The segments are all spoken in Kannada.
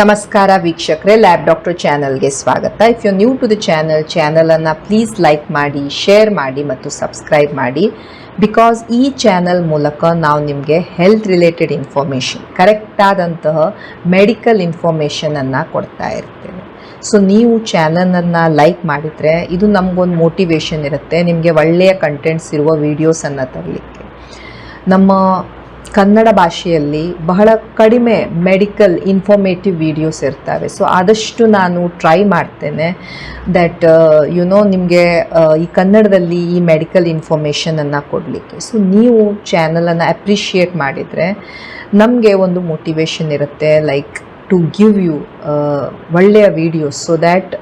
ನಮಸ್ಕಾರ ವೀಕ್ಷಕರೇ, ಲ್ಯಾಬ್ ಡಾಕ್ಟರ್ ಚಾನಲ್ಗೆ ಸ್ವಾಗತ. If you new to the ಚಾನಲನ್ನು ಪ್ಲೀಸ್ ಲೈಕ್ ಮಾಡಿ, ಶೇರ್ ಮಾಡಿ ಮತ್ತು ಸಬ್ಸ್ಕ್ರೈಬ್ ಮಾಡಿ. ಬಿಕಾಸ್ ಈ ಚಾನಲ್ ಮೂಲಕ ನಾವು ನಿಮಗೆ ಹೆಲ್ತ್ ರಿಲೇಟೆಡ್ ಇನ್ಫಾರ್ಮೇಷನ್, ಕರೆಕ್ಟಾದಂತಹ ಮೆಡಿಕಲ್ ಇನ್ಫಾರ್ಮೇಷನನ್ನು ಕೊಡ್ತಾ ಇರ್ತೇವೆ. ಸೊ ನೀವು ಚಾನಲನ್ನು ಲೈಕ್ ಮಾಡಿದರೆ ಇದು ನಮಗೊಂದು ಮೋಟಿವೇಶನ್ ಇರುತ್ತೆ, ನಿಮಗೆ ಒಳ್ಳೆಯ ಕಂಟೆಂಟ್ಸ್ ಇರುವ ವೀಡಿಯೋಸನ್ನು ತರಲಿಕ್ಕೆ. ನಮ್ಮ ಕನ್ನಡ ಭಾಷೆಯಲ್ಲಿ ಬಹಳ ಕಡಿಮೆ ಮೆಡಿಕಲ್ ಇನ್ಫಾರ್ಮೇಟಿವ್ ವೀಡಿಯೋಸ್ ಇರ್ತವೆ. ಸೊ ಆದಷ್ಟು ನಾನು ಟ್ರೈ ಮಾಡ್ತೇನೆ ದ್ಯಾಟ್ ನಿಮಗೆ ಈ ಕನ್ನಡದಲ್ಲಿ ಈ ಮೆಡಿಕಲ್ ಇನ್ಫಾರ್ಮೇಷನನ್ನು ಕೊಡಲಿಕ್ಕೆ. ಸೊ ನೀವು ಚಾನಲನ್ನು ಅಪ್ರಿಷಿಯೇಟ್ ಮಾಡಿದರೆ ನಮಗೆ ಒಂದು ಮೋಟಿವೇಶನ್ ಇರುತ್ತೆ, ಲೈಕ್ ಟು ಗಿವ್ ಯು ಒಳ್ಳೆಯ ವೀಡಿಯೋಸ್, ಸೊ ದ್ಯಾಟ್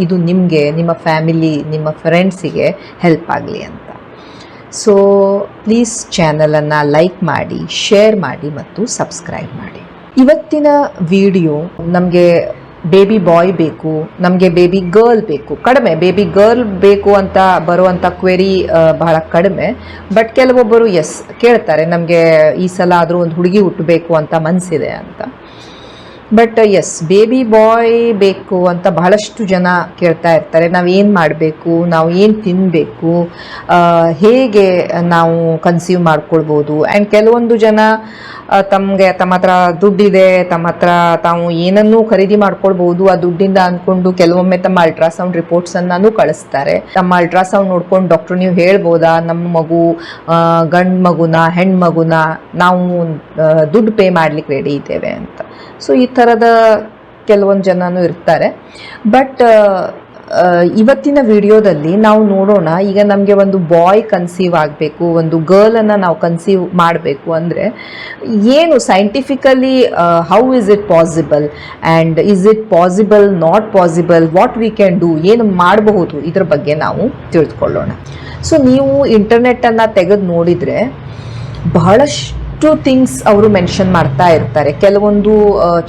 ಇದು ನಿಮಗೆ, ನಿಮ್ಮ ಫ್ಯಾಮಿಲಿ, ನಿಮ್ಮ ಫ್ರೆಂಡ್ಸಿಗೆ ಹೆಲ್ಪ್ ಆಗಲಿ ಅಂತ. ಸೊ ಪ್ಲೀಸ್ ಚಾನಲನ್ನು ಲೈಕ್ ಮಾಡಿ, ಶೇರ್ ಮಾಡಿ ಮತ್ತು ಸಬ್ಸ್ಕ್ರೈಬ್ ಮಾಡಿ. ಇವತ್ತಿನ ವಿಡಿಯೋ ನಮಗೆ ಬೇಬಿ ಬಾಯ್ ಬೇಕು, ನಮಗೆ ಬೇಬಿ ಗರ್ಲ್ ಬೇಕು, ಕಡಿಮೆ ಬೇಬಿ ಗರ್ಲ್ ಬೇಕು ಅಂತ ಬರುವಂಥ ಕ್ವೆರಿ ಬಹಳ ಕಡಿಮೆ. ಬಟ್ ಕೆಲವೊಬ್ಬರು ಕೇಳ್ತಾರೆ, ನಮಗೆ ಈ ಸಲ ಆದರೂ ಒಂದು ಹುಡುಗಿ ಹುಟ್ಟಬೇಕು ಅಂತ ಮನಸ್ಸಿದೆ ಅಂತ. ಬಟ್ ಬೇಬಿ ಬಾಯ್ ಬೇಕು ಅಂತ ಬಹಳಷ್ಟು ಜನ ಕೇಳ್ತಾ ಇರ್ತಾರೆ. ನಾವು ಏನು ಮಾಡಬೇಕು, ನಾವು ಏನು ತಿನ್ನಬೇಕು, ಹೇಗೆ ನಾವು ಕನ್ಸೀವ್ ಮಾಡ್ಕೊಳ್ಬೋದು. ಆ್ಯಂಡ್ ಕೆಲವೊಂದು ಜನ ತಮ್ಮ ಹತ್ರ ದುಡ್ಡಿದೆ, ತಮ್ಮ ಹತ್ರ ತಾವು ಏನನ್ನೂ ಖರೀದಿ ಮಾಡ್ಕೊಳ್ಬೋದು ಆ ದುಡ್ಡಿಂದ ಅಂದ್ಕೊಂಡು ಕೆಲವೊಮ್ಮೆ ತಮ್ಮ ಅಲ್ಟ್ರಾಸೌಂಡ್ ರಿಪೋರ್ಟ್ಸನ್ನು ಕಳಿಸ್ತಾರೆ. ತಮ್ಮ ಅಲ್ಟ್ರಾಸೌಂಡ್ ನೋಡ್ಕೊಂಡು ಡಾಕ್ಟ್ರು ನೀವು ಹೇಳ್ಬೋದಾ ನಮ್ಮ ಮಗು ಗಂಡು ಮಗುನ ಹೆಣ್ಣು ಮಗುನ, ನಾವು ದುಡ್ಡು ಪೇ ಮಾಡ್ಲಿಕ್ಕೆ ರೆಡಿ ಇದ್ದೇವೆ ಅಂತ. ಸೊ ಈ ಥರದ ಕೆಲವೊಂದು ಜನನೂ ಇರ್ತಾರೆ. ಬಟ್ ಇವತ್ತಿನ ವಿಡಿಯೋದಲ್ಲಿ ನಾವು ನೋಡೋಣ, ಈಗ ನಮಗೆ ಒಂದು ಬಾಯ್ ಕನ್ಸೀವ್ ಆಗಬೇಕು, ಒಂದು ಗರ್ಲನ್ನು ನಾವು ಕನ್ಸೀವ್ ಮಾಡಬೇಕು ಅಂದರೆ ಏನು scientifically how is it possible and is it possible, not possible, what we can do, ಏನು ಮಾಡಬಹುದು, ಇದ್ರ ಬಗ್ಗೆ ನಾವು ತಿಳಿದುಕೊಳ್ಳೋಣ. ಸೊ ನೀವು ಇಂಟರ್ನೆಟ್ಟನ್ನು ತೆಗೆದು ನೋಡಿದರೆ ಬಹಳಷ್ಟು ಥಿಂಗ್ಸ್ ಅವರು ಮೆನ್ಷನ್ ಮಾಡ್ತಾ ಇರ್ತಾರೆ. ಕೆಲವೊಂದು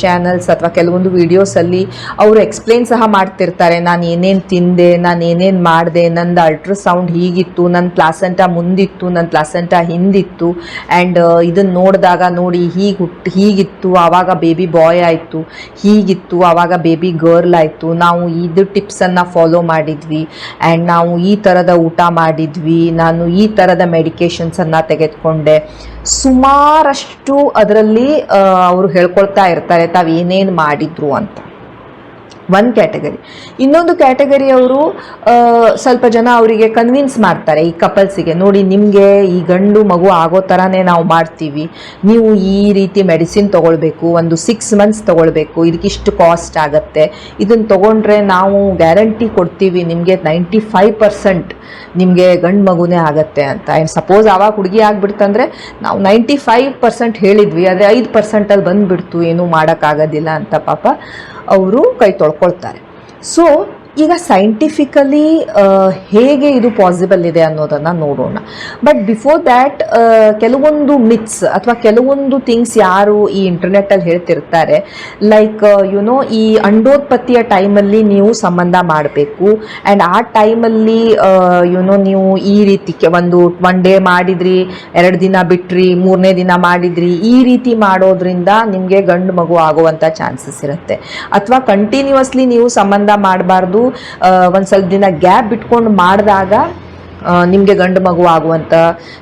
ಚಾನಲ್ಸ್ ಅಥವಾ ಕೆಲವೊಂದು ವಿಡಿಯೋಸಲ್ಲಿ ಅವರು ಎಕ್ಸ್ಪ್ಲೇನ್ ಸಹ ಮಾಡ್ತಿರ್ತಾರೆ, ನಾನು ಏನೇನು ತಿಂದೆ, ನಾನು ಏನೇನು ಮಾಡಿದೆ, ನಂದು ಅಲ್ಟ್ರಾಸೌಂಡ್ ಹೀಗಿತ್ತು, ನನ್ನ ಪ್ಲಾಸೆಂಟಾ ಮುಂದಿತ್ತು, ನನ್ನ ಪ್ಲಾಸೆಂಟಾ ಹಿಂದಿತ್ತು, ಆ್ಯಂಡ್ ಇದನ್ನು ನೋಡಿದಾಗ ನೋಡಿ ಹೀಗಿತ್ತು, ಆವಾಗ ಬೇಬಿ ಬಾಯ್ ಆಯಿತು, ಹೀಗಿತ್ತು ಆವಾಗ ಬೇಬಿ ಗರ್ಲ್ ಆಯಿತು, ನಾವು ಇದು ಟಿಪ್ಸನ್ನು ಫಾಲೋ ಮಾಡಿದ್ವಿ, ಆ್ಯಂಡ್ ನಾವು ಈ ಥರದ ಊಟ ಮಾಡಿದ್ವಿ, ನಾನು ಈ ಥರದ ಮೆಡಿಕೇಶನ್ಸನ್ನು ತೆಗೆದುಕೊಂಡೆ. ಸುಮಾರಷ್ಟು ಅದರಲ್ಲಿ ಅವರು ಹೇಳ್ಕೊಳ್ತಾ ಇರ್ತಾರೆ ತಾವು ಏನೇನು ಮಾಡಿದ್ರು ಅಂತ. ಒಂದು ಕ್ಯಾಟಗರಿ. ಇನ್ನೊಂದು ಕ್ಯಾಟಗರಿ ಅವರು ಸ್ವಲ್ಪ ಜನ ಅವರಿಗೆ ಕನ್ವಿನ್ಸ್ ಮಾಡ್ತಾರೆ, ಈ ಕಪಲ್ಸಿಗೆ, ನೋಡಿ ನಿಮಗೆ ಈ ಗಂಡು ಮಗು ಆಗೋ ಥರನೇ ನಾವು ಮಾಡ್ತೀವಿ, ನೀವು ಈ ರೀತಿ ಮೆಡಿಸಿನ್ ತೊಗೊಳ್ಬೇಕು, ಒಂದು 6 months ತೊಗೊಳ್ಬೇಕು, ಇದಕ್ಕಿಷ್ಟು ಕಾಸ್ಟ್ ಆಗುತ್ತೆ, ಇದನ್ನು ತೊಗೊಂಡ್ರೆ ನಾವು ಗ್ಯಾರಂಟಿ ಕೊಡ್ತೀವಿ ನಿಮಗೆ 95% ನಿಮಗೆ ಗಂಡು ಮಗುನೇ ಆಗುತ್ತೆ ಅಂತ. ಆ್ಯಂಡ್ ಸಪೋಸ್ ಆವಾಗ ಹುಡುಗಿ ಆಗಿಬಿಡ್ತಂದ್ರೆ ನಾವು 95% ಹೇಳಿದ್ವಿ, ಆದರೆ 5% ಬಂದುಬಿಡ್ತು, ಏನೂ ಮಾಡೋಕ್ಕಾಗೋದಿಲ್ಲ ಅಂತ ಪಾಪ ಅವರು ಕೈ ತೊಳ್ಕೊಳ್ತಾರೆ. ಸೊ ಈಗ ಸೈಂಟಿಫಿಕಲಿ ಹೇಗೆ ಇದು ಪಾಸಿಬಲ್ ಇದೆ ಅನ್ನೋದನ್ನು ನೋಡೋಣ. ಬಟ್ ಬಿಫೋರ್ ದ್ಯಾಟ್ ಕೆಲವೊಂದು ಮಿತ್ಸ್ ಅಥವಾ ಕೆಲವೊಂದು ಥಿಂಗ್ಸ್ ಯಾರು ಈ ಇಂಟರ್ನೆಟ್ಟಲ್ಲಿ ಹೇಳ್ತಿರ್ತಾರೆ, ಲೈಕ್ ಈ ಅಂಡೋತ್ಪತ್ತಿಯ ಟೈಮಲ್ಲಿ ನೀವು ಸಂಬಂಧ ಮಾಡಬೇಕು, ಆ್ಯಂಡ್ ಆ ಟೈಮಲ್ಲಿ ನೀವು ಈ ರೀತಿ ಒನ್ ಡೇ ಮಾಡಿದ್ರಿ, 2 ದಿನ ಬಿಟ್ರಿ, 3ನೇ ದಿನ ಮಾಡಿದ್ರಿ, ಈ ರೀತಿ ಮಾಡೋದ್ರಿಂದ ನಿಮಗೆ ಗಂಡು ಮಗು ಆಗುವಂಥ ಚಾನ್ಸಸ್ ಇರುತ್ತೆ. ಅಥವಾ ಕಂಟಿನ್ಯೂಸ್ಲಿ ನೀವು ಸಂಬಂಧ ಮಾಡಬಾರ್ದು, ಒಂದು ಸ್ವಲ್ಪ ದಿನ ಗ್ಯಾಪ್ ಬಿಟ್ಕೊಂಡು ಮಾಡಿದಾಗ ನಿಮಗೆ ಗಂಡು ಮಗು ಆಗುವಂಥ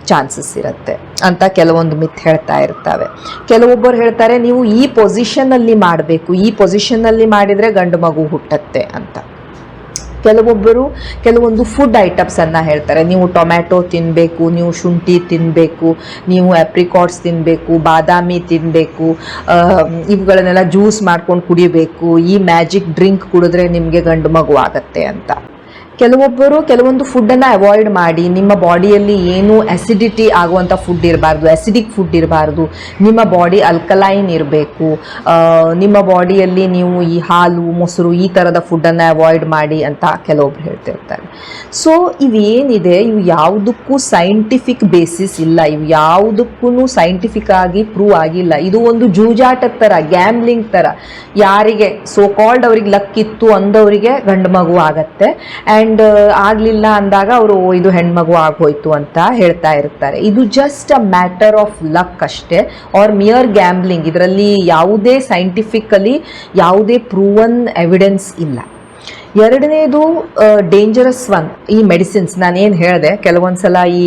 ಚಾನ್ಸಸ್ ಇರುತ್ತೆ ಅಂತ ಕೆಲವೊಂದು ಮಿತ್ ಹೇಳ್ತಾ ಇರ್ತವೆ. ಕೆಲವೊಬ್ಬರು ಹೇಳ್ತಾರೆ ನೀವು ಈ ಪೊಸಿಷನಲ್ಲಿ ಮಾಡಬೇಕು, ಈ ಪೊಸಿಷನ್ನಲ್ಲಿ ಮಾಡಿದರೆ ಗಂಡು ಮಗು ಹುಟ್ಟತ್ತೆ ಅಂತ. ಕೆಲವೊಬ್ಬರು ಕೆಲವೊಂದು ಫುಡ್ ಐಟಮ್ಸನ್ನು ಹೇಳ್ತಾರೆ, ನೀವು ಟೊಮ್ಯಾಟೊ ತಿನ್ನಬೇಕು, ನೀವು ಶುಂಠಿ ತಿನ್ನಬೇಕು, ನೀವು ಆಪ್ರಿಕಾಟ್ಸ್ ತಿನ್ನಬೇಕು, ಬಾದಾಮಿ ತಿನ್ನಬೇಕು, ಇವುಗಳನ್ನೆಲ್ಲ ಜ್ಯೂಸ್ ಮಾಡ್ಕೊಂಡು ಕುಡಿಬೇಕು, ಈ ಮ್ಯಾಜಿಕ್ ಡ್ರಿಂಕ್ ಕುಡಿದ್ರೆ ನಿಮಗೆ ಗಂಡು ಮಗು ಆಗತ್ತೆ ಅಂತ. ಕೆಲವೊಬ್ಬರು ಕೆಲವೊಂದು ಫುಡ್ಡನ್ನು ಅವಾಯ್ಡ್ ಮಾಡಿ, ನಿಮ್ಮ ಬಾಡಿಯಲ್ಲಿ ಏನು ಅಸಿಡಿಟಿ ಆಗುವಂಥ ಫುಡ್ ಇರಬಾರ್ದು, ಅಸಿಡಿಕ್ ಫುಡ್ ಇರಬಾರ್ದು, ನಿಮ್ಮ ಬಾಡಿ ಅಲ್ಕಲೈನ್ ಇರಬೇಕು, ನಿಮ್ಮ ಬಾಡಿಯಲ್ಲಿ ನೀವು ಈ ಹಾಲು ಮೊಸರು ಈ ಥರದ ಫುಡ್ಡನ್ನು ಅವಾಯ್ಡ್ ಮಾಡಿ ಅಂತ ಕೆಲವೊಬ್ರು ಹೇಳ್ತಿರ್ತಾರೆ. ಸೊ ಇವೇನಿದೆ ಇವು ಯಾವುದಕ್ಕೂ ಸೈಂಟಿಫಿಕ್ ಬೇಸಿಸ್ ಇಲ್ಲ, ಇವು ಯಾವುದಕ್ಕೂ ಸೈಂಟಿಫಿಕ್ ಆಗಿ ಪ್ರೂವ್ ಆಗಿಲ್ಲ. ಇದು ಒಂದು ಜೂಜಾಟದ ಥರ, ಗ್ಯಾಮ್ಲಿಂಗ್ ಥರ. ಯಾರಿಗೆ ಸೋ ಕಾಲ್ಡ್ ಅವ್ರಿಗೆ ಲಕ್ ಇತ್ತು ಅಂದವರಿಗೆ ಗಂಡು ಮಗು ಆಗತ್ತೆ, ಆ್ಯಂಡ್ ಆ್ಯಂಡ್ ಆಗಲಿಲ್ಲ ಅಂದಾಗ ಅವರು ಇದು ಹೆಣ್ಮಗು ಆಗೋಯ್ತು ಅಂತ ಹೇಳ್ತಾ ಇರ್ತಾರೆ. ಇದು just a matter of luck ಅಷ್ಟೇ, ಆರ್ ಮಿಯರ್ ಗ್ಯಾಂಬ್ಲಿಂಗ್. ಇದರಲ್ಲಿ ಯಾವುದೇ ಸೈಂಟಿಫಿಕಲಿ ಯಾವುದೇ ಪ್ರೂವನ್ ಎವಿಡೆನ್ಸ್ ಇಲ್ಲ. ಎರಡನೇದು ಡೇಂಜರಸ್ ಒನ್, ಈ ಮೆಡಿಸಿನ್ಸ್ ನಾನೇನು ಹೇಳಿದೆ, ಕೆಲವೊಂದ್ಸಲ ಈ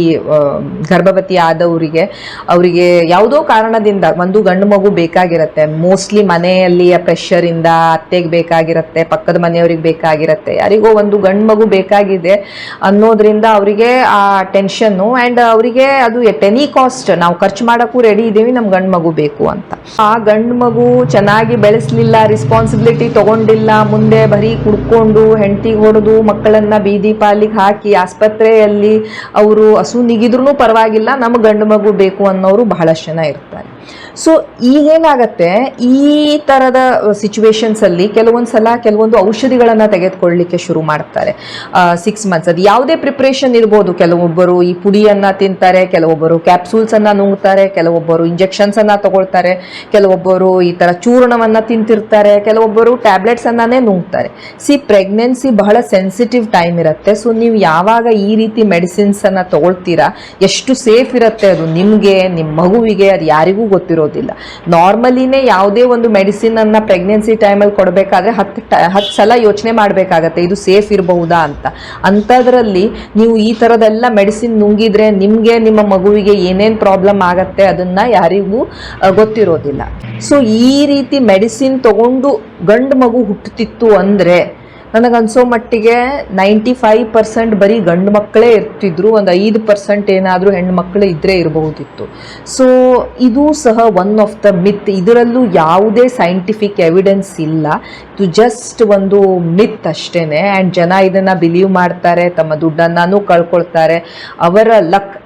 ಗರ್ಭವತಿ ಆದವರಿಗೆ ಅವರಿಗೆ ಯಾವುದೋ ಕಾರಣದಿಂದ ಒಂದು ಗಂಡು ಮಗು ಬೇಕಾಗಿರುತ್ತೆ. ಮೋಸ್ಟ್ಲಿ ಮನೆಯಲ್ಲಿಯ ಪ್ರೆಷರಿಂದ ಅತ್ತೆಗೆ ಬೇಕಾಗಿರುತ್ತೆ, ಪಕ್ಕದ ಮನೆಯವ್ರಿಗೆ ಬೇಕಾಗಿರುತ್ತೆ, ಯಾರಿಗೋ ಒಂದು ಗಂಡು ಮಗು ಬೇಕಾಗಿದೆ ಅನ್ನೋದ್ರಿಂದ ಅವರಿಗೆ ಆ ಟೆನ್ಷನ್ನು ಆ್ಯಂಡ್ ಅವರಿಗೆ ಅದು ಎಟ್ ಎನಿ ಕಾಸ್ಟ್ ನಾವು ಖರ್ಚು ಮಾಡೋಕ್ಕೂ ರೆಡಿ ಇದ್ದೀವಿ, ನಮ್ಗೆ ಗಂಡು ಮಗು ಬೇಕು ಅಂತ. ಆ ಗಂಡು ಮಗು ಚೆನ್ನಾಗಿ ಬೆಳೆಸಲಿಲ್ಲ, ರೆಸ್ಪಾನ್ಸಿಬಿಲಿಟಿ ತಗೊಂಡಿಲ್ಲ, ಮುಂದೆ ಬರೀ ಕುಡ್ಕೊಂಡು ಹೆಂಡತಿಗೆ ಹೊಡೆದು ಮಕ್ಕಳನ್ನ ಬೀದಿ ಪಾಲಿಗೆ ಹಾಕಿ ಆಸ್ಪತ್ರೆಯಲ್ಲಿ ಅವರು ಹಸು ನಿಗಿದ್ರೂ ಪರವಾಗಿಲ್ಲ, ನಮ್ಗೆ ಗಂಡು ಮಗು ಬೇಕು ಅನ್ನೋರು ಬಹಳಷ್ಟು ಜನ ಇರ್ತಾರೆ. ಸೊ ಈಗೇನಾಗತ್ತೆ, ಈ ಥರದ ಸಿಚುವೇಶನ್ಸಲ್ಲಿ ಕೆಲವೊಂದು ಔಷಧಿಗಳನ್ನು ತೆಗೆದುಕೊಳ್ಳಲಿಕ್ಕೆ ಶುರು ಮಾಡ್ತಾರೆ 6 months. ಅದು ಯಾವುದೇ ಪ್ರಿಪ್ರೇಷನ್ ಇರ್ಬೋದು. ಕೆಲವೊಬ್ಬರು ಈ ಪುಡಿಯನ್ನು ತಿಂತಾರೆ, ಕೆಲವೊಬ್ಬರು ಕ್ಯಾಪ್ಸೂಲ್ಸನ್ನು ನುಂಗ್ತಾರೆ, ಕೆಲವೊಬ್ಬರು ಇಂಜೆಕ್ಷನ್ಸನ್ನು ತಗೊಳ್ತಾರೆ, ಕೆಲವೊಬ್ಬರು ಈ ಥರ ಚೂರ್ಣವನ್ನು ತಿಂತಿರ್ತಾರೆ, ಕೆಲವೊಬ್ಬರು ಟ್ಯಾಬ್ಲೆಟ್ಸನ್ನೇ ನುಂಗ್ತಾರೆ. ಪ್ರೆಗ್ನೆನ್ಸಿ ಬಹಳ ಸೆನ್ಸಿಟಿವ್ ಟೈಮ್ ಇರುತ್ತೆ. ಸೊ ನೀವು ಯಾವಾಗ ಈ ರೀತಿ ಮೆಡಿಸಿನ್ಸನ್ನು ತಗೊಳ್ತೀರಾ, ಎಷ್ಟು ಸೇಫ್ ಇರುತ್ತೆ ಅದು ನಿಮಗೆ, ನಿಮ್ಮ ಮಗುವಿಗೆ, ಅದು ಯಾರಿಗೂ ಗೊತ್ತಿರೋದಿಲ್ಲ. ನಾರ್ಮಲಿನೇ ಯಾವುದೇ ಒಂದು ಮೆಡಿಸಿನನ್ನು ಪ್ರೆಗ್ನೆನ್ಸಿ ಟೈಮಲ್ಲಿ ಕೊಡಬೇಕಾದ್ರೆ 10 ಸಲ ಯೋಚನೆ ಮಾಡಬೇಕಾಗತ್ತೆ, ಇದು ಸೇಫ್ ಇರಬಹುದಾ ಅಂತ. ಅಂಥದ್ರಲ್ಲಿ ನೀವು ಈ ಥರದೆಲ್ಲ ಮೆಡಿಸಿನ್ ನುಂಗಿದ್ರೆ ನಿಮಗೆ ನಿಮ್ಮ ಮಗುವಿಗೆ ಏನೇನು ಪ್ರಾಬ್ಲಮ್ ಆಗತ್ತೆ ಅದನ್ನು ಯಾರಿಗೂ ಗೊತ್ತಿರೋದಿಲ್ಲ. ಸೊ ಈ ರೀತಿ ಮೆಡಿಸಿನ್ ತಗೊಂಡು ಗಂಡು ಮಗು ಹುಟ್ಟುತ್ತಿತ್ತು ಅಂದರೆ ನನಗನ್ಸೋ ಮಟ್ಟಿಗೆ 95% ಬರೀ ಗಂಡು ಮಕ್ಕಳೇ ಇರ್ತಿದ್ರು, ಒಂದು 5% ಏನಾದರೂ ಹೆಣ್ಣು ಮಕ್ಕಳು ಇದ್ದರೆ ಇರಬಹುದಿತ್ತು. ಸೊ ಇದು ಸಹ ಒನ್ ಆಫ್ ದ ಮಿತ್. ಇದರಲ್ಲೂ ಯಾವುದೇ ಸೈಂಟಿಫಿಕ್ ಎವಿಡೆನ್ಸ್ ಇಲ್ಲ, ಇದು ಜಸ್ಟ್ ಒಂದು ಮಿತ್ ಅಷ್ಟೇ. ಆ್ಯಂಡ್ ಜನ ಇದನ್ನು ಬಿಲೀವ್ ಮಾಡ್ತಾರೆ, ತಮ್ಮ ದುಡ್ಡನ್ನು ಕಳ್ಕೊಳ್ತಾರೆ.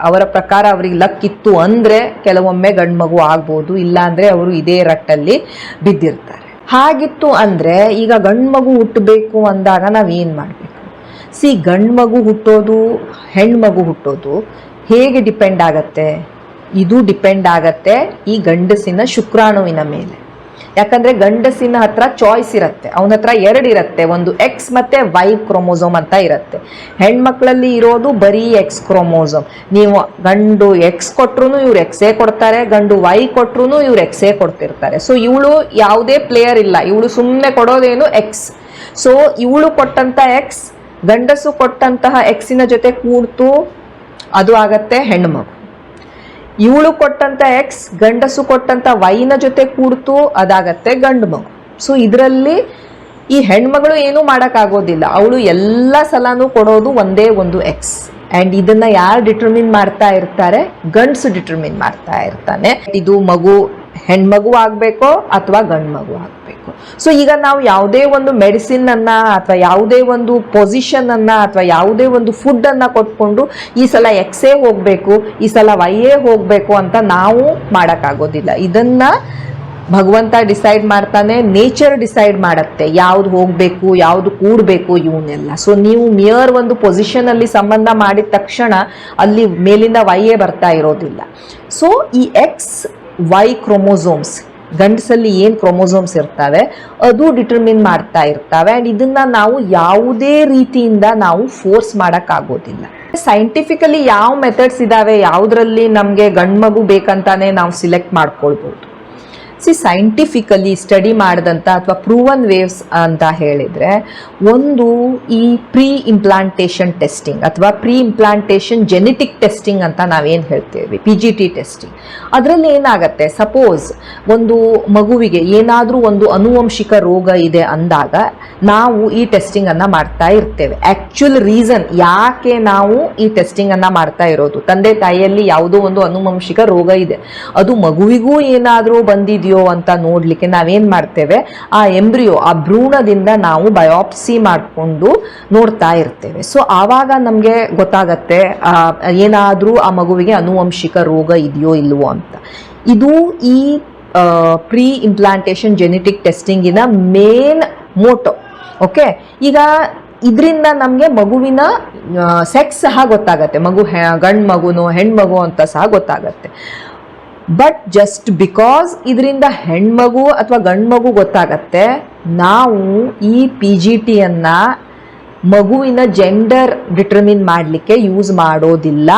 ಅವರ ಪ್ರಕಾರ ಅವ್ರಿಗೆ ಲಕ್ ಇತ್ತು ಅಂದರೆ ಕೆಲವೊಮ್ಮೆ ಗಂಡು ಮಗು ಆಗ್ಬೋದು, ಇಲ್ಲಾಂದರೆ ಅವರು ಇದೇ ರಟ್ಟಲ್ಲಿ ಬಿದ್ದಿರ್ತಾರೆ. ಹಾಗಿತ್ತು ಅಂದರೆ ಈಗ ಗಂಡು ಮಗು ಹುಟ್ಟಬೇಕು ಅಂದಾಗ ನಾವೇನು ಮಾಡಬೇಕು? ಗಂಡು ಮಗು ಹುಟ್ಟೋದು ಹೆಣ್ಣು ಮಗು ಹುಟ್ಟೋದು ಹೇಗೆ ಡಿಪೆಂಡ್ ಆಗತ್ತೆ? ಇದು ಡಿಪೆಂಡ್ ಆಗತ್ತೆ ಈ ಗಂಡಸಿನ ಶುಕ್ರಾಣುವಿನ ಮೇಲೆ. ಯಾಕಂದರೆ ಗಂಡಸಿನ ಹತ್ರ ಚಾಯ್ಸ್ ಇರುತ್ತೆ, ಅವನ ಹತ್ರ 2 ಇರುತ್ತೆ, ಒಂದು X ಮತ್ತು Y ಕ್ರೋಮೋಸೋಮ್ ಅಂತ ಇರುತ್ತೆ. ಹೆಣ್ಮಕ್ಳಲ್ಲಿ ಇರೋದು ಬರೀ X ಕ್ರೋಮೋಸೋಮ್. ನೀವು ಗಂಡು X ಕೊಟ್ರು ಇವ್ರು Xೇ ಕೊಡ್ತಾರೆ, ಗಂಡು Y ಕೊಟ್ರು ಇವ್ರು Xೇ ಕೊಡ್ತಿರ್ತಾರೆ. ಸೊ ಇವಳು ಯಾವುದೇ ಪ್ಲೇಯರ್ ಇಲ್ಲ, ಇವಳು ಸುಮ್ಮನೆ ಕೊಡೋದೇನು X. ಸೊ ಇವಳು ಕೊಟ್ಟಂಥ X ಗಂಡಸು ಕೊಟ್ಟಂತಹ Xನ ಜೊತೆ ಕೂಡ್ತು, ಅದು ಆಗತ್ತೆ ಹೆಣ್ಣು ಮಗು. ಇವಳು ಕೊಟ್ಟಂತ X ಗಂಡಸು ಕೊಟ್ಟಂತ Yನ ಜೊತೆ ಕೂಡ್ತು, ಅದಾಗತ್ತೆ ಗಂಡು ಮಗು. ಸೊ ಇದರಲ್ಲಿ ಈ ಹೆಣ್ಮಗಳು ಏನೂ ಮಾಡೋಕ್ಕಾಗೋದಿಲ್ಲ, ಅವಳು ಎಲ್ಲ ಸಲನೂ ಕೊಡೋದು ಒಂದೇ ಒಂದು X. ಆ್ಯಂಡ್ ಇದನ್ನು ಯಾರು ಡಿಟರ್ಮಿನ್ ಮಾಡ್ತಾ ಇರ್ತಾರೆ? ಗಂಡಸು ಡಿಟರ್ಮಿನ್ ಮಾಡ್ತಾ ಇರ್ತಾನೆ, ಇದು ಮಗು ಹೆಣ್ಮಗು ಆಗಬೇಕೋ ಅಥವಾ ಗಂಡು ಮಗು ಆಗಬೇಕು. ಸೊ ಈಗ ನಾವು ಯಾವುದೇ ಒಂದು ಮೆಡಿಸಿನನ್ನು ಅಥವಾ ಯಾವುದೇ ಒಂದು ಪೊಸಿಷನನ್ನು ಅಥವಾ ಯಾವುದೇ ಒಂದು ಫುಡ್ಡನ್ನು ಕೊಟ್ಕೊಂಡು ಈ ಸಲ Xೇ ಹೋಗಬೇಕು, ಈ ಸಲ Yೇ ಹೋಗಬೇಕು ಅಂತ ನಾವು ಮಾಡೋಕ್ಕಾಗೋದಿಲ್ಲ. ಇದನ್ನು ಭಗವಂತ ಡಿಸೈಡ್ ಮಾಡ್ತಾನೆ, ನೇಚರ್ ಡಿಸೈಡ್ ಮಾಡುತ್ತೆ ಯಾವ್ದು ಹೋಗಬೇಕು, ಯಾವುದು ಕೂಡಬೇಕು, ಇವನ್ನೆಲ್ಲ. ಸೊ ನೀವು ಮಿಯರ್ ಒಂದು ಪೊಸಿಷನಲ್ಲಿ ಸಂಬಂಧ ಮಾಡಿದ ತಕ್ಷಣ ಅಲ್ಲಿ ಮೇಲಿಂದ Yೇ ಬರ್ತಾ ಇರೋದಿಲ್ಲ. ಸೊ ಈ XY ಕ್ರೋಮೋಸೋಮ್ಸ್ ಗಂಡಸಲ್ಲಿ ಏನು ಕ್ರೋಮೋಸೋಮ್ಸ್ ಇರ್ತವೆ ಅದು ಡಿಟರ್ಮಿನ್ ಮಾಡ್ತಾ ಇರ್ತವೆ. ಆ್ಯಂಡ್ ಇದನ್ನು ನಾವು ಯಾವುದೇ ರೀತಿಯಿಂದ ನಾವು ಫೋರ್ಸ್ ಮಾಡೋಕ್ಕಾಗೋದಿಲ್ಲ. ಸೈಂಟಿಫಿಕಲಿ ಯಾವ ಮೆಥಡ್ಸ್ ಇದ್ದಾವೆ, ಯಾವುದರಲ್ಲಿ ನಮಗೆ ಗಂಡು ಮಗು ಬೇಕಂತಾನೆ ನಾವು ಸಿಲೆಕ್ಟ್ ಮಾಡ್ಕೊಳ್ಬೋದು. ಸೈಂಟಿಫಿಕಲಿ ಸ್ಟಡಿ ಮಾಡಿದಂಥ ಅಥವಾ ಪ್ರೂವನ್ ವೇವ್ಸ್ ಅಂತ ಹೇಳಿದರೆ, ಒಂದು ಈ ಪ್ರೀ ಇಂಪ್ಲಾಂಟೇಷನ್ ಟೆಸ್ಟಿಂಗ್ ಅಥವಾ ಪ್ರೀ ಇಂಪ್ಲಾಂಟೇಷನ್ ಜೆನೆಟಿಕ್ ಟೆಸ್ಟಿಂಗ್ ಅಂತ ನಾವೇನು ಹೇಳ್ತೇವೆ, PGT ಟೆಸ್ಟಿಂಗ್. ಅದರಲ್ಲಿ ಏನಾಗುತ್ತೆ, ಸಪೋಸ್ ಒಂದು ಮಗುವಿಗೆ ಏನಾದರೂ ಒಂದು ಅನುವಂಶಿಕ ರೋಗ ಇದೆ ಅಂದಾಗ ನಾವು ಈ ಟೆಸ್ಟಿಂಗನ್ನು ಮಾಡ್ತಾ ಇರ್ತೇವೆ. ಆ್ಯಕ್ಚುಲ್ ರೀಸನ್ ಯಾಕೆ ನಾವು ಈ ಟೆಸ್ಟಿಂಗನ್ನು ಮಾಡ್ತಾ ಇರೋದು, ತಂದೆ ತಾಯಿಯಲ್ಲಿ ಯಾವುದೋ ಒಂದು ಅನುವಂಶಿಕ ರೋಗ ಇದೆ, ಅದು ಮಗುವಿಗೂ ಏನಾದರೂ ಬಂದಿದೆಯೋ ಅಂತ ನೋಡ್ಲಿಕ್ಕೆ ನಾವೇನ್ ಮಾಡ್ತೇವೆ, ಆ ಎಂಬ್ರಿಯೋ, ಆ ಭ್ರೂಣದಿಂದ ನಾವು ಬಯೋಪ್ಸಿ ಮಾಡಿಕೊಂಡು ನೋಡ್ತಾ ಇರ್ತೇವೆ. ಸೊ ಆವಾಗ ನಮಗೆ ಗೊತ್ತಾಗತ್ತೆ ಏನಾದರೂ ಆ ಮಗುವಿಗೆ ಅನುವಂಶಿಕ ರೋಗ ಇದೆಯೋ ಇಲ್ವೋ ಅಂತ. ಇದು ಈ ಪ್ರೀ ಇಂಪ್ಲಾಂಟೇಷನ್ ಜೆನೆಟಿಕ್ ಟೆಸ್ಟಿಂಗಿನ ಮೇನ್ ಮೋಟೋ. ಓಕೆ, ಈಗ ಇದರಿಂದ ನಮಗೆ ಮಗುವಿನ ಸೆಕ್ಸ್ ಸಹ ಗೊತ್ತಾಗತ್ತೆ, ಮಗು ಗಂಡು ಮಗುನೋ ಹೆಣ್ಮಗು ಅಂತ ಸಹ ಗೊತ್ತಾಗತ್ತೆ. ಬಟ್ ಜಸ್ಟ್ ಬಿಕಾಸ್ ಇದರಿಂದ ಹೆಣ್ಮಗು ಅಥವಾ ಗಂಡು ಮಗು ಗೊತ್ತಾಗತ್ತೆ, ನಾವು ಈ PGTಯನ್ನು ಮಗುವಿನ ಜೆಂಡರ್ ಡಿಟರ್ಮಿನ್ ಮಾಡಲಿಕ್ಕೆ ಯೂಸ್ ಮಾಡೋದಿಲ್ಲ,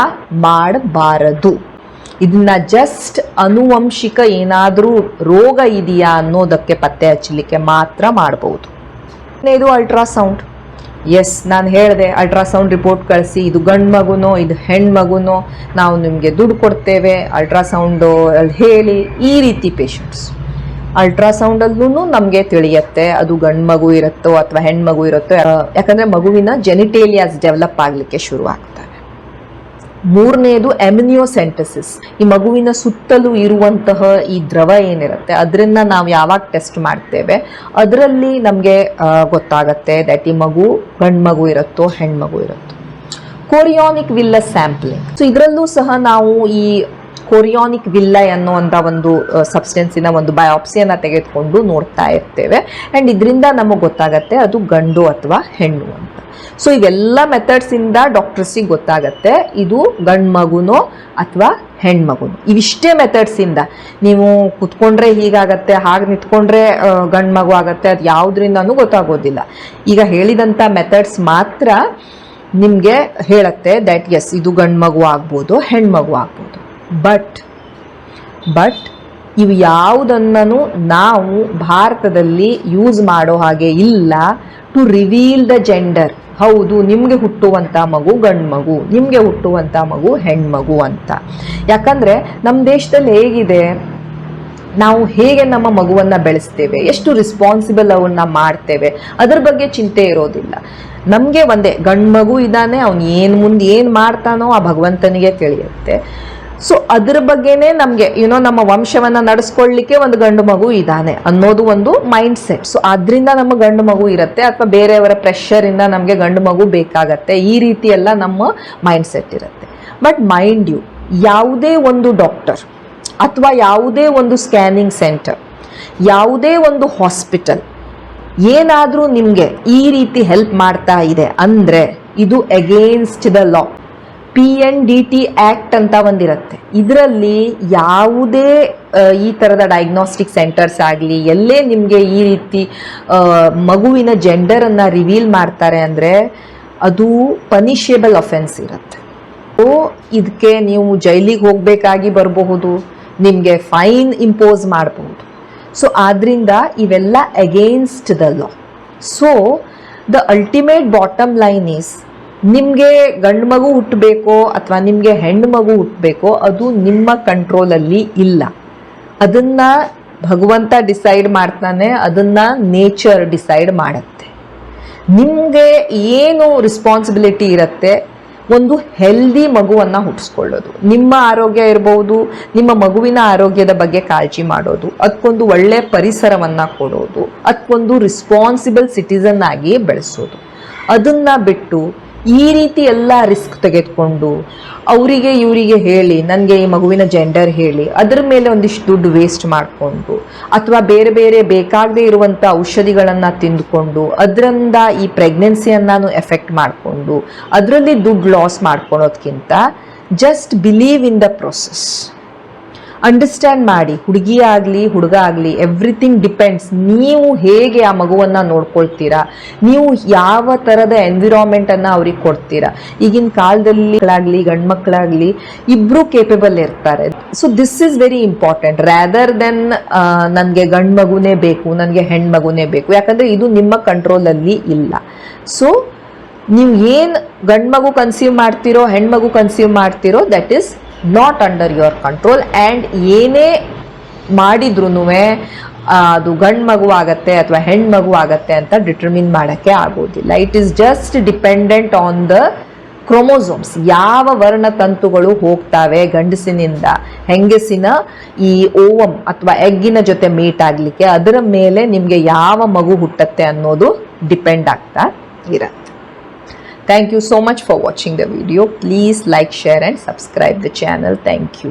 ಮಾಡಬಾರದು. ಇದನ್ನ ಜಸ್ಟ್ ಅನುವಂಶಿಕ ಏನಾದರೂ ರೋಗ ಇದೆಯಾ ಅನ್ನೋದಕ್ಕೆ ಪತ್ತೆ ಹಚ್ಚಲಿಕ್ಕೆ ಮಾತ್ರ ಮಾಡಬಹುದು. ಇದು ಅಲ್ಟ್ರಾಸೌಂಡ್. ಎಸ್, ನಾನು ಹೇಳಿದೆ ಅಲ್ಟ್ರಾಸೌಂಡ್ ರಿಪೋರ್ಟ್ ಕಳಿಸಿ, ಇದು ಗಂಡು ಮಗುನೋ ಇದು ಹೆಣ್ಣು ಮಗುನೋ, ನಾವು ನಿಮಗೆ ದುಡ್ಡು ಕೊಡ್ತೇವೆ ಅಲ್ಟ್ರಾಸೌಂಡು ಹೇಳಿ. ಈ ರೀತಿ ಪೇಷಂಟ್ಸ್ ಅಲ್ಟ್ರಾಸೌಂಡಲ್ಲೂ ನಮಗೆ ತಿಳಿಯುತ್ತೆ ಅದು ಗಂಡು ಮಗು ಇರುತ್ತೋ ಅಥವಾ ಹೆಣ್ಮಗು ಇರುತ್ತೋ, ಯಾಕಂದರೆ ಮಗುವಿನ ಜೆನಿಟೇಲಿಯಾಸ್ ಡೆವಲಪ್ ಆಗಲಿಕ್ಕೆ ಶುರು ಆಗ್ತವೆ. ಮೂರನೇದು ಎಮ್ನಿಯೋಸೆಂಟಸಿಸ್. ಈ ಮಗುವಿನ ಸುತ್ತಲೂ ಇರುವಂತಹ ಈ ದ್ರವ ಏನಿರುತ್ತೆ ಅದರಿಂದ ನಾವು ಯಾವಾಗ ಟೆಸ್ಟ್ ಮಾಡ್ತೇವೆ ಅದರಲ್ಲಿ ನಮಗೆ ಗೊತ್ತಾಗತ್ತೆ ದಟ್ ಈ ಮಗು ಗಂಡು ಮಗು ಇರುತ್ತೋ ಹೆಣ್ಮಗು ಇರುತ್ತೋ. ಕೋರಿಯಾನಿಕ್ ವಿಲ್ಲಸ್ ಸ್ಯಾಂಪ್ಲಿಂಗ್. ಸೊ ಇದರಲ್ಲೂ ಸಹ ನಾವು ಈ ಕೋರಿಯಾನಿಕ್ ವಿಲ್ಲೈ ಅನ್ನುವಂಥ ಒಂದು ಸಬ್ಸ್ಟೆನ್ಸಿನ ಒಂದು ಬಯಾಪ್ಸಿಯನ್ನು ತೆಗೆದುಕೊಂಡು ನೋಡ್ತಾ ಇರ್ತೇವೆ. ಆ್ಯಂಡ್ ಇದರಿಂದ ನಮಗೆ ಗೊತ್ತಾಗತ್ತೆ ಅದು ಗಂಡು ಅಥವಾ ಹೆಣ್ಣು ಅಂತ. ಸೊ ಇವೆಲ್ಲ ಮೆಥಡ್ಸಿಂದ ಡಾಕ್ಟರ್ಸಿಗೆ ಗೊತ್ತಾಗತ್ತೆ ಇದು ಗಂಡು ಮಗುನೋ ಅಥವಾ ಹೆಣ್ಮಗುನೋ. ಇವಿಷ್ಟೇ ಮೆಥಡ್ಸಿಂದ ನೀವು ಕುತ್ಕೊಂಡ್ರೆ ಹೀಗಾಗತ್ತೆ, ಹಾಗೆ ನಿಂತ್ಕೊಂಡ್ರೆ ಗಂಡು ಮಗು ಆಗತ್ತೆ, ಅದು ಯಾವುದರಿಂದನೂ ಗೊತ್ತಾಗೋದಿಲ್ಲ. ಈಗ ಹೇಳಿದಂಥ ಮೆಥಡ್ಸ್ ಮಾತ್ರ ನಿಮಗೆ ಹೇಳುತ್ತೆ ದ್ಯಾಟ್ ಎಸ್ ಇದು ಗಂಡು ಮಗು ಆಗ್ಬೋದು, ಹೆಣ್ಮಗು ಆಗ್ಬೋದು. ಬಟ್ ಇವು ಯಾವುದನ್ನು ನಾವು ಭಾರತದಲ್ಲಿ ಯೂಸ್ ಮಾಡೋ ಹಾಗೆ ಇಲ್ಲ ಟು ರಿವೀಲ್ ದ ಜೆಂಡರ್. ಹೌದು, ನಿಮಗೆ ಹುಟ್ಟುವಂಥ ಮಗು ಗಂಡು ಮಗು, ನಿಮಗೆ ಹುಟ್ಟುವಂಥ ಮಗು ಹೆಣ್ಮಗು ಅಂತ. ಯಾಕಂದರೆ ನಮ್ಮ ದೇಶದಲ್ಲಿ ಹೇಗಿದೆ, ನಾವು ಹೇಗೆ ನಮ್ಮ ಮಗುವನ್ನು ಬೆಳೆಸ್ತೇವೆ, ಎಷ್ಟು ರಿಸ್ಪಾನ್ಸಿಬಲ್ ಅವನ್ನ ಮಾಡ್ತೇವೆ, ಅದ್ರ ಬಗ್ಗೆ ಚಿಂತೆ ಇರೋದಿಲ್ಲ. ನಮಗೆ ಒಂದೇ ಗಂಡು ಮಗು ಇದ್ದಾನೆ, ಅವನು ಮುಂದೆ ಏನು ಮಾಡ್ತಾನೋ ಆ ಭಗವಂತನಿಗೆ ತಿಳಿಯುತ್ತೆ. ಸೊ ಅದ್ರ ಬಗ್ಗೆನೇ ನಮಗೆ ನಮ್ಮ ವಂಶವನ್ನು ನಡೆಸ್ಕೊಳ್ಳಿಕ್ಕೆ ಒಂದು ಗಂಡು ಮಗು ಇದ್ದಾನೆ ಅನ್ನೋದು ಒಂದು ಮೈಂಡ್ ಸೆಟ್. ಸೊ ಅದರಿಂದ ನಮ್ಮ ಗಂಡು ಮಗು ಇರುತ್ತೆ, ಅಥವಾ ಬೇರೆಯವರ ಪ್ರೆಷರಿಂದ ನಮಗೆ ಗಂಡು ಮಗು ಬೇಕಾಗತ್ತೆ, ಈ ರೀತಿ ಎಲ್ಲ ನಮ್ಮ ಮೈಂಡ್ ಸೆಟ್ ಇರುತ್ತೆ. ಬಟ್ ಮೈಂಡ್ ಯು, ಯಾವುದೇ ಒಂದು ಡಾಕ್ಟರ್ ಅಥವಾ ಯಾವುದೇ ಒಂದು ಸ್ಕ್ಯಾನಿಂಗ್ ಸೆಂಟರ್, ಯಾವುದೇ ಒಂದು ಹಾಸ್ಪಿಟಲ್ ಏನಾದರೂ ನಿಮಗೆ ಈ ರೀತಿ ಹೆಲ್ಪ್ ಮಾಡ್ತಾ ಇದೆ ಅಂದರೆ ಇದು against the law. PNDT act ಅಂತ ಒಂದಿರುತ್ತೆ. ಇದರಲ್ಲಿ ಯಾವುದೇ ಈ ಥರದ ಡಯಾಗ್ನೋಸ್ಟಿಕ್ ಸೆಂಟರ್ಸ್ ಆಗಲಿ ಎಲ್ಲೇ ನಿಮಗೆ ಈ ರೀತಿ ಮಗುವಿನ ಜೆಂಡರನ್ನು ರಿವೀಲ್ ಮಾಡ್ತಾರೆ ಅಂದರೆ ಅದು ಪನಿಷೇಬಲ್ ಅಫೆನ್ಸ್ ಇರುತ್ತೆ. ಸೊ ಇದಕ್ಕೆ ನೀವು ಜೈಲಿಗೆ ಹೋಗಬೇಕಾಗಿ ಬರಬಹುದು, ನಿಮಗೆ ಫೈನ್ ಇಂಪೋಸ್ ಮಾಡಬಹುದು. ಸೊ ಆದ್ದರಿಂದ ಇವೆಲ್ಲ against the law. So the ultimate bottom line is, ನಿಮಗೆ ಗಂಡು ಮಗು ಹುಟ್ಟಬೇಕೋ ಅಥವಾ ನಿಮಗೆ ಹೆಣ್ಣು ಮಗು ಹುಟ್ಟಬೇಕೋ ಅದು ನಿಮ್ಮ ಕಂಟ್ರೋಲಲ್ಲಿ ಇಲ್ಲ. ಅದನ್ನು ಭಗವಂತ ಡಿಸೈಡ್ ಮಾಡ್ತಾನೆ, ಅದನ್ನು ನೇಚರ್ ಡಿಸೈಡ್ ಮಾಡುತ್ತೆ. ನಿಮಗೆ ಏನು ರೆಸ್ಪಾನ್ಸಿಬಿಲಿಟಿ ಇರುತ್ತೆ, ಒಂದು ಹೆಲ್ದಿ ಮಗುವನ್ನು ಹುಟ್ಟಿಸ್ಕೊಳ್ಳೋದು, ನಿಮ್ಮ ಆರೋಗ್ಯ ಇರ್ಬೋದು, ನಿಮ್ಮ ಮಗುವಿನ ಆರೋಗ್ಯದ ಬಗ್ಗೆ ಕಾಳಜಿ ಮಾಡೋದು, ಅದಕ್ಕೊಂದು ಒಳ್ಳೆಯ ಪರಿಸರವನ್ನು ಕೊಡೋದು, ಅದಕ್ಕೊಂದು ರಿಸ್ಪಾನ್ಸಿಬಲ್ ಸಿಟಿಸನ್ ಆಗಿ ಬೆಳೆಸೋದು. ಅದನ್ನು ಬಿಟ್ಟು ಈ ರೀತಿ ಎಲ್ಲ ರಿಸ್ಕ್ ತೆಗೆದುಕೊಂಡು ಅವರಿಗೆ ಇವರಿಗೆ ಹೇಳಿ ನನಗೆ ಈ ಮಗುವಿನ ಜೆಂಡರ್ ಹೇಳಿ ಅದರ ಮೇಲೆ ಒಂದಿಷ್ಟು ದುಡ್ಡು ವೇಸ್ಟ್ ಮಾಡಿಕೊಂಡು ಅಥವಾ ಬೇರೆ ಬೇರೆ ಬೇಕಾಗದೇ ಇರುವಂಥ ಔಷಧಿಗಳನ್ನು ತಿಂದುಕೊಂಡು ಅದರಿಂದ ಈ ಪ್ರೆಗ್ನೆನ್ಸಿಯನ್ನು ಎಫೆಕ್ಟ್ ಮಾಡಿಕೊಂಡು ಅದರಲ್ಲಿ ದುಡ್ಡು ಲಾಸ್ ಮಾಡ್ಕೊಳೋದಕ್ಕಿಂತ just believe in the process. Understand ಮಾಡಿ, ಹುಡುಗಿ ಆಗಲಿ ಹುಡುಗ ಆಗಲಿ ಎವ್ರಿಥಿಂಗ್ ಡಿಪೆಂಡ್ಸ್ ನೀವು ಹೇಗೆ ಆ ಮಗುವನ್ನು ನೋಡ್ಕೊಳ್ತೀರಾ, ನೀವು ಯಾವ ಥರದ ಎನ್ವಿರಾನ್ಮೆಂಟನ್ನು ಅವ್ರಿಗೆ ಕೊಡ್ತೀರಾ. ಈಗಿನ ಕಾಲದಲ್ಲಿ ಗಂಡು ಮಕ್ಕಳಾಗಲಿ ಇಬ್ಬರೂ ಕೇಪಬಲ್ ಇರ್ತಾರೆ. So this is very important rather than ನನಗೆ ಗಂಡು ಮಗುನೇ ಬೇಕು, ನನಗೆ ಹೆಣ್ಣು ಮಗುನೇ ಬೇಕು, ಯಾಕಂದರೆ ಇದು ನಿಮ್ಮ ಕಂಟ್ರೋಲಲ್ಲಿ ಇಲ್ಲ. ಸೊ ನೀವು ಏನು ಗಂಡು ಮಗು ಕನ್ಸೀವ್ ಮಾಡ್ತೀರೋ ಹೆಣ್ಮಗು ಕನ್ಸೀವ್ ಮಾಡ್ತೀರೋ that is not under your control. And ಏನೇ ಮಾಡಿದ್ರೂ ಅದು ಗಂಡು ಮಗು ಆಗತ್ತೆ ಅಥವಾ ಹೆಣ್ಣು ಮಗು ಆಗತ್ತೆ ಅಂತ ಡಿಟರ್ಮಿನ್ ಮಾಡೋಕ್ಕೆ ಆಗೋದಿಲ್ಲ. It is just dependent on the chromosomes. ಯಾವ ವರ್ಣತಂತುಗಳು ಹೋಗ್ತಾವೆ ಗಂಡಸಿನಿಂದ ಹೆಂಗಸಿನ ಈ ಓವಮ್ ಅಥವಾ ಎಗ್ಗಿನ ಜೊತೆ ಮೀಟ್ ಆಗಲಿಕ್ಕೆ, ಅದರ ಮೇಲೆ ನಿಮಗೆ ಯಾವ ಮಗು ಹುಟ್ಟತ್ತೆ ಅನ್ನೋದು ಡಿಪೆಂಡ್ ಆಗ್ತಾ ಇರುತ್ತೆ. Thank you so much for watching the video. Please like, share and subscribe the channel. Thank you.